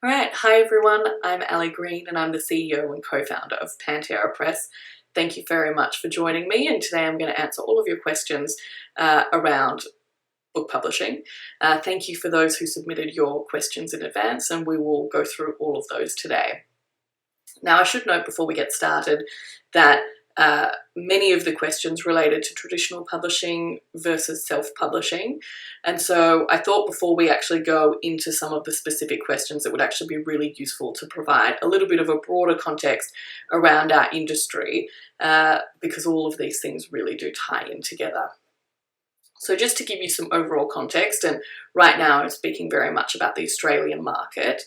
All right, hi everyone, I'm Ali Green and I'm the CEO and co-founder of Pantera Press. Thank you very much for joining me, and today I'm going to answer all of your questions around book publishing. Thank you for those who submitted your questions in advance, and we will go through all of those today. Now, I should note before we get started that many of the questions related to traditional publishing versus self-publishing. And so I thought before we actually go into some of the specific questions, it would actually be really useful to provide a little bit of a broader context around our industry, because all of these things really do tie in together. So just to give you some overall context, and right now I'm speaking very much about the Australian market,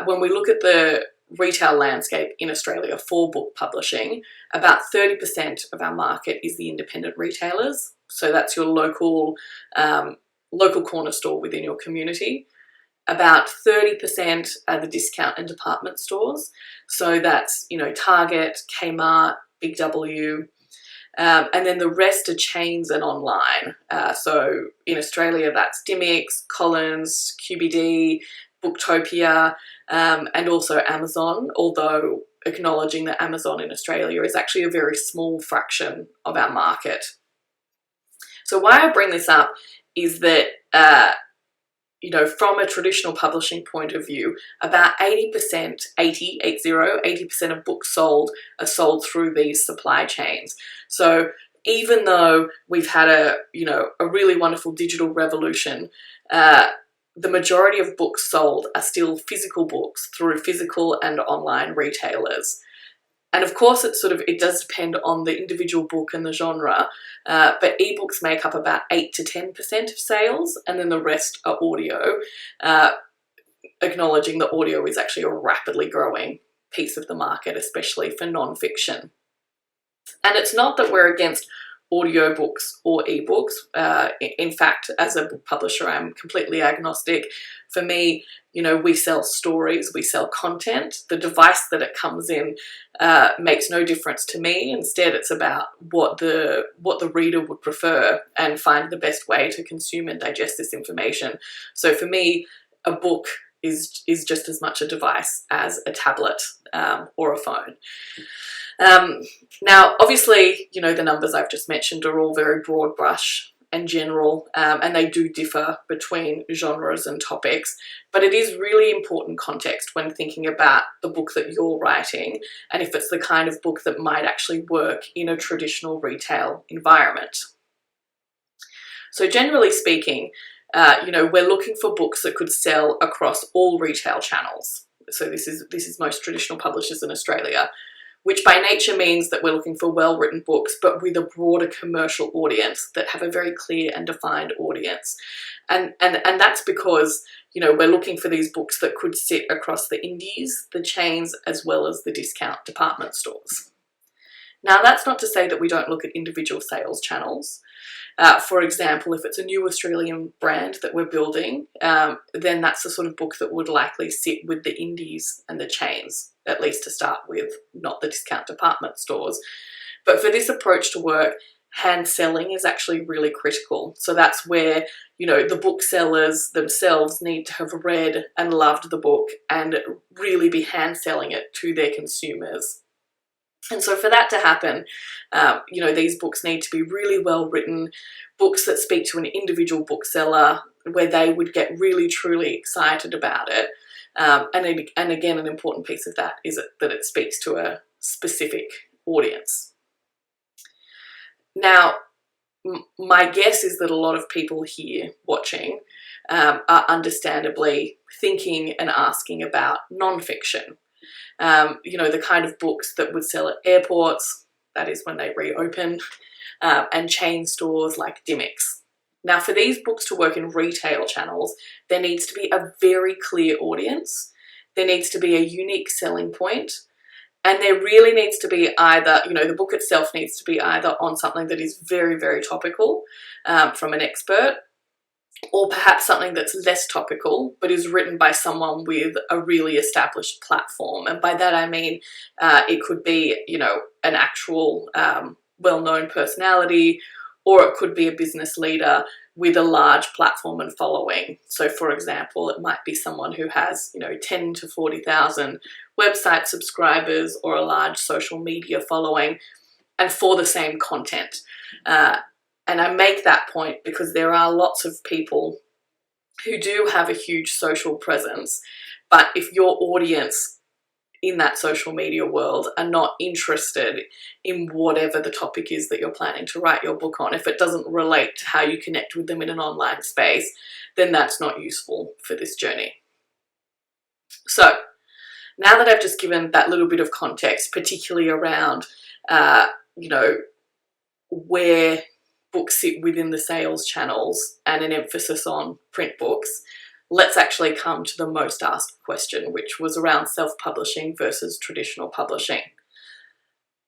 when we look at the retail landscape in Australia for book publishing, about 30% of our market is the independent retailers. So that's your local corner store within your community. About 30% are the discount and department stores. So that's, Target, Kmart, Big W, and then the rest are chains and online. So in Australia, that's Dymocks, Collins, QBD, Booktopia, and also Amazon, although acknowledging that Amazon in Australia is actually a very small fraction of our market. So why I bring this up is that, from a traditional publishing point of view, about 80% of books sold are sold through these supply chains. So even though we've had a really wonderful digital revolution, the majority of books sold are still physical books through physical and online retailers. And of course, it does depend on the individual book and the genre, but ebooks make up about 8 to 10% of sales, and then the rest are audio, acknowledging that audio is actually a rapidly growing piece of the market, especially for non-fiction. And it's not that we're against audiobooks or ebooks. In fact, as a book publisher, I'm completely agnostic. For me, we sell stories, we sell content. The device that it comes in makes no difference to me. Instead, it's about what the reader would prefer and find the best way to consume and digest this information. So for me, a book is just as much a device as a tablet or a phone. Now, obviously, the numbers I've just mentioned are all very broad brush and general, and they do differ between genres and topics, but it is really important context when thinking about the book that you're writing and if it's the kind of book that might actually work in a traditional retail environment. So generally speaking, we're looking for books that could sell across all retail channels. So this is most traditional publishers in Australia, which by nature means that we're looking for well-written books, but with a broader commercial audience that have a very clear and defined audience. And that's because, we're looking for these books that could sit across the indies, the chains, as well as the discount department stores. Now, that's not to say that we don't look at individual sales channels. For example, if it's a new Australian brand that we're building, then that's the sort of book that would likely sit with the indies and the chains, at least to start with, not the discount department stores. But for this approach to work, hand selling is actually really critical. So that's where, the booksellers themselves need to have read and loved the book and really be hand selling it to their consumers. And so for that to happen, these books need to be really well written, books that speak to an individual bookseller where they would get really, truly excited about it. And again, an important piece of that is that it speaks to a specific audience. Now, my guess is that a lot of people here watching are understandably thinking and asking about non-fiction. The kind of books that would sell at airports, that is when they reopen, and chain stores like Dymocks. Now, for these books to work in retail channels, there needs to be a very clear audience, there needs to be a unique selling point, and there really needs to be either, the book itself needs to be either on something that is very, very topical from an expert, or perhaps something that's less topical but is written by someone with a really established platform. And by that I mean it could be, an actual well-known personality, or it could be a business leader with a large platform and following. So for example, it might be someone who has, 10 to 40,000 website subscribers or a large social media following, and for the same content. And I make that point because there are lots of people who do have a huge social presence, but if your audience in that social media world are not interested in whatever the topic is that you're planning to write your book on, if it doesn't relate to how you connect with them in an online space, then that's not useful for this journey. So now that I've just given that little bit of context, particularly around, where books sit within the sales channels and an emphasis on print books, let's actually come to the most asked question, which was around self-publishing versus traditional publishing.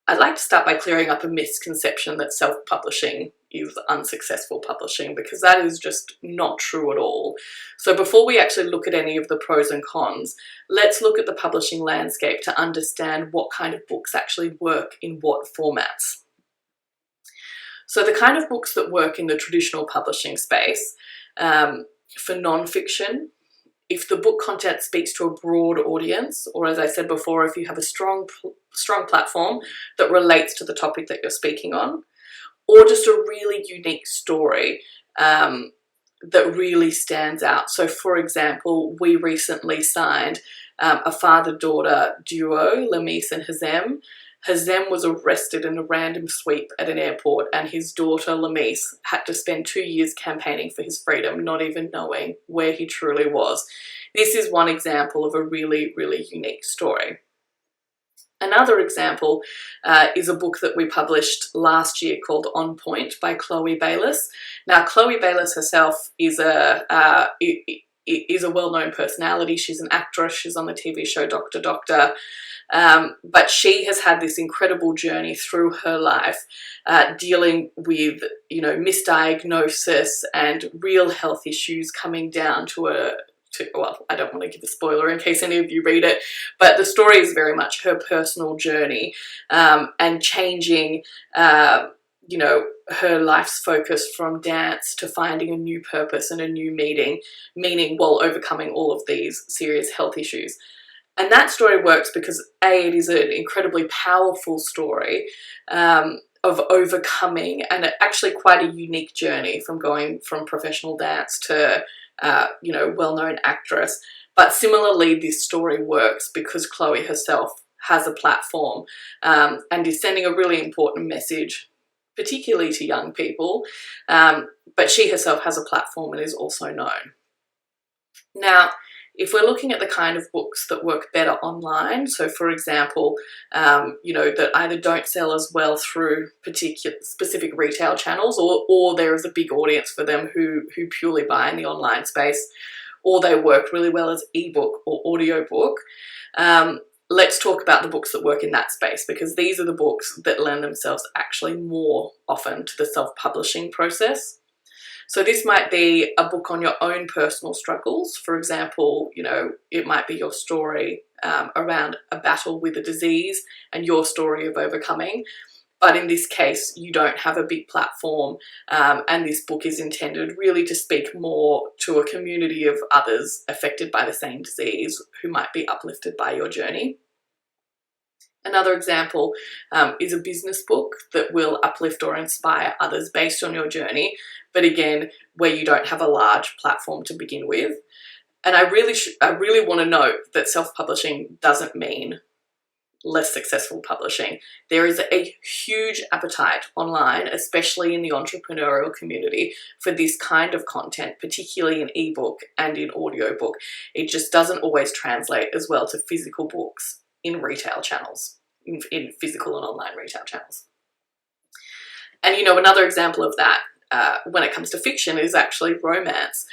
I'd like to start by clearing up a misconception that self-publishing is unsuccessful publishing, because that is just not true at all. So before we actually look at any of the pros and cons, let's look at the publishing landscape to understand what kind of books actually work in what formats. So the kind of books that work in the traditional publishing space, for non-fiction, if the book content speaks to a broad audience, or as I said before, if you have a strong platform that relates to the topic that you're speaking on, or just a really unique story that really stands out. So for example, we recently signed a father-daughter duo, Lamise and Hazem. Hazem was arrested in a random sweep at an airport, and his daughter Lamise had to spend 2 years campaigning for his freedom, not even knowing where he truly was. This is one example of a really, really unique story. Another example is a book that we published last year called On Point by Chloe Bayliss. Now, Chloe Bayliss herself is a well-known personality. She's an actress. She's on the TV show Dr. Doctor. But she has had this incredible journey through her life, dealing with, misdiagnosis and real health issues coming down well, I don't want to give a spoiler in case any of you read it, but the story is very much her personal journey, and changing, her life's focus from dance to finding a new purpose and a new meaning while overcoming all of these serious health issues. And that story works because it is an incredibly powerful story of overcoming, and actually quite a unique journey from going from professional dance to, well-known actress. But similarly, this story works because Chloe herself has a platform and is sending a really important message, particularly to young people. But she herself has a platform and is also known. Now, if we're looking at the kind of books that work better online, so for example, that either don't sell as well through specific retail channels, or there is a big audience for them who purely buy in the online space, or they work really well as ebook or audiobook, let's talk about the books that work in that space, because these are the books that lend themselves actually more often to the self-publishing process. So this might be a book on your own personal struggles. For example, it might be your story around a battle with a disease and your story of overcoming. But in this case, you don't have a big platform, and this book is intended really to speak more to a community of others affected by the same disease who might be uplifted by your journey. Another example is a business book that will uplift or inspire others based on your journey, but again, where you don't have a large platform to begin with. And I really want to note that self-publishing doesn't mean less successful publishing. There is a huge appetite online, especially in the entrepreneurial community, for this kind of content, particularly in ebook and in audiobook. It just doesn't always translate as well to physical books in retail channels, in physical and online retail channels. And another example of that when it comes to fiction is actually romance.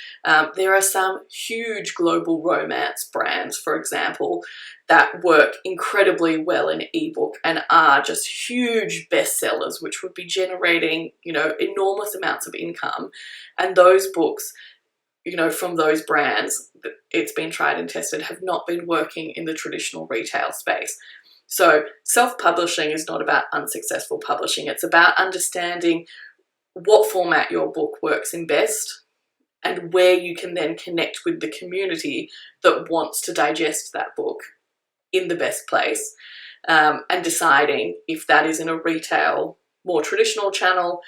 There are some huge global romance brands, for example, that work incredibly well in ebook and are just huge bestsellers, which would be generating, enormous amounts of income. And those books, from those brands, it's been tried and tested, have not been working in the traditional retail space. So self-publishing is not about unsuccessful publishing. It's about understanding what format your book works in best, and where you can then connect with the community that wants to digest that book in the best place, and deciding if that is in a retail, more traditional channel,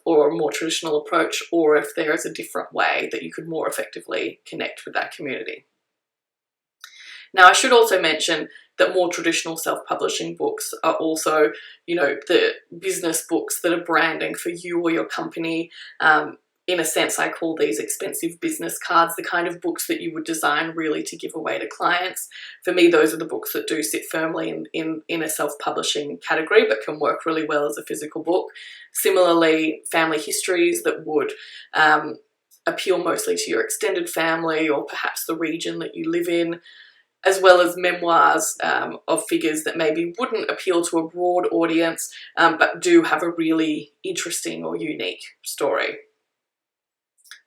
or a more traditional approach, or if there is a different way that you could more effectively connect with that community. Now, I should also mention that more traditional self-publishing books are also, the business books that are branding for you or your company. In a sense, I call these expensive business cards, the kind of books that you would design really to give away to clients. For me, those are the books that do sit firmly in a self-publishing category, but can work really well as a physical book. Similarly, family histories that would appeal mostly to your extended family or perhaps the region that you live in, as well as memoirs of figures that maybe wouldn't appeal to a broad audience, but do have a really interesting or unique story.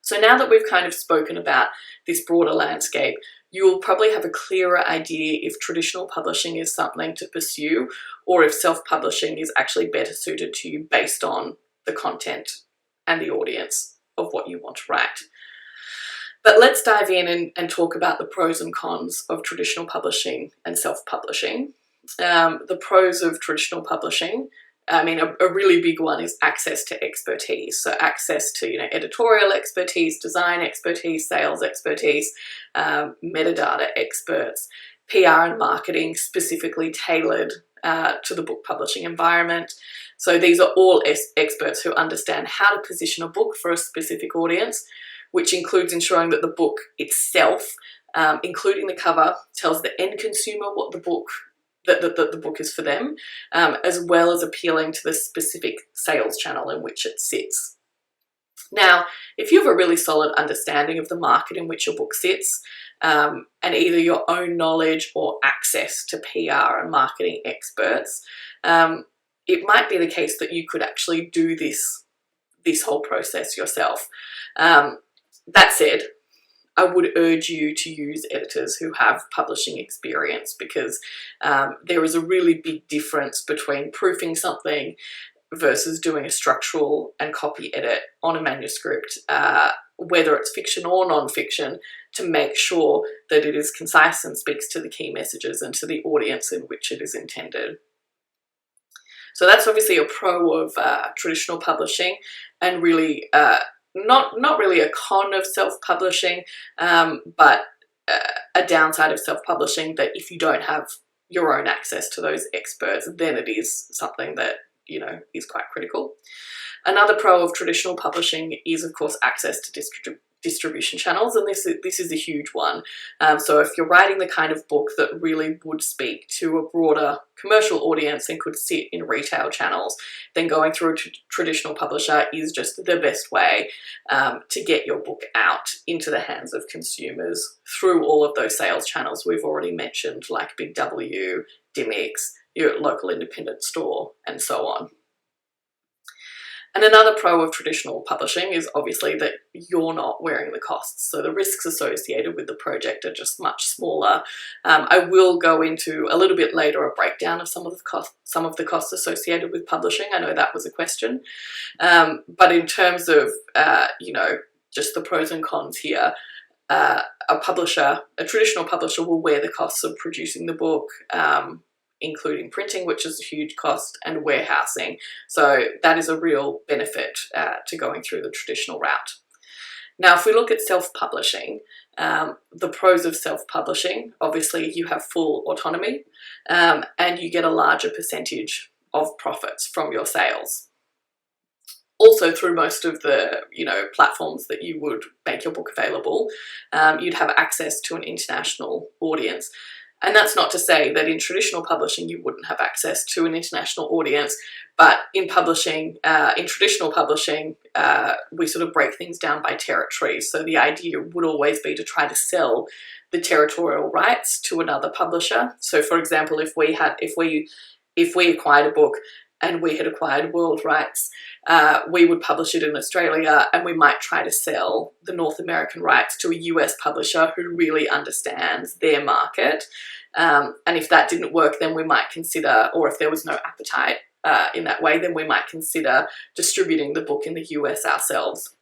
So now that we've kind of spoken about this broader landscape, you will probably have a clearer idea if traditional publishing is something to pursue, or if self-publishing is actually better suited to you based on the content and the audience of what you want to write. But let's dive in and talk about the pros and cons of traditional publishing and self-publishing. The pros of traditional publishing, a really big one is access to expertise. So access to, editorial expertise, design expertise, sales expertise, metadata experts, PR and marketing specifically tailored to the book publishing environment. So these are all experts who understand how to position a book for a specific audience, which includes ensuring that the book itself, including the cover, tells the end consumer what the book that the book is for them, as well as appealing to the specific sales channel in which it sits. Now, if you have a really solid understanding of the market in which your book sits, and either your own knowledge or access to PR and marketing experts, it might be the case that you could actually do this whole process yourself. That said, I would urge you to use editors who have publishing experience, because there is a really big difference between proofing something versus doing a structural and copy edit on a manuscript, whether it's fiction or non-fiction, to make sure that it is concise and speaks to the key messages and to the audience in which it is intended. So that's obviously a pro of traditional publishing, and really not really a con of self-publishing, but a downside of self-publishing, that if you don't have your own access to those experts, then it is something that, is quite critical. Another pro of traditional publishing is, of course, access to distribution channels, and this is a huge one. So if you're writing the kind of book that really would speak to a broader commercial audience and could sit in retail channels, then going through a traditional publisher is just the best way to get your book out into the hands of consumers through all of those sales channels we've already mentioned, like Big W, Dymocks, your local independent store, and so on. And another pro of traditional publishing is obviously that you're not wearing the costs. So the risks associated with the project are just much smaller. I will go into a little bit later a breakdown of some of the costs associated with publishing. I know that was a question. But in terms of, just the pros and cons here, a traditional publisher will wear the costs of producing the book, including printing, which is a huge cost, and warehousing. So that is a real benefit to going through the traditional route. Now, if we look at self-publishing, the pros of self-publishing, obviously you have full autonomy, and you get a larger percentage of profits from your sales. Also, through most of the platforms that you would make your book available, you'd have access to an international audience. And that's not to say that in traditional publishing you wouldn't have access to an international audience, but in traditional publishing, we sort of break things down by territory. So the idea would always be to try to sell the territorial rights to another publisher. So, for example, if we acquired a book and we had acquired world rights, we would publish it in Australia, and we might try to sell the North American rights to a US publisher who really understands their market. And if that didn't work, then we might consider, or if there was no appetite in that way, then we might consider distributing the book in the US ourselves.